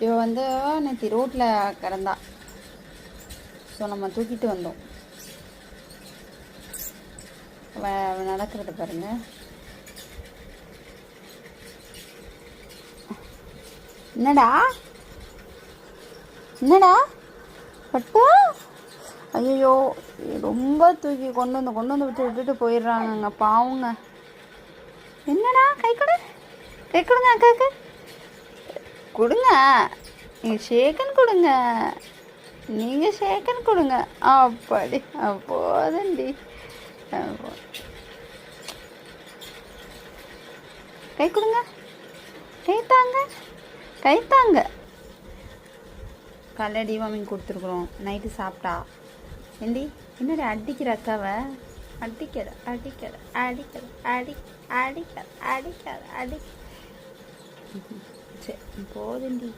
இவ வந்து நேற்று ரோட்டில் கிடந்தா. ஸோ நம்ம தூக்கிட்டு வந்தோம். நடக்கிறத பாருங்க. என்னடா என்னடா பட்டு? ஐயோ, ரொம்ப தூக்கி கொண்டு வந்து விட்டுட்டு போயிடுறாங்கங்க, பாவங்க. என்னடா, கை கொடுங்க அக்காக்கு, கொடுங்க. நீங்கள் ஷேக்கன் கொடுங்க, நீங்கள் ஷேக்கன் கொடுங்க. அப்படி போதண்டி. கை கொடுங்க, கை தாங்க. காலைல டிவாமிங் கொடுத்துருக்குறோம், நைட்டு சாப்பிட்டா. ஏண்டி என்னடி அடிக்கிற அக்காவை? அடிக்காத. சரி போதுண்டி.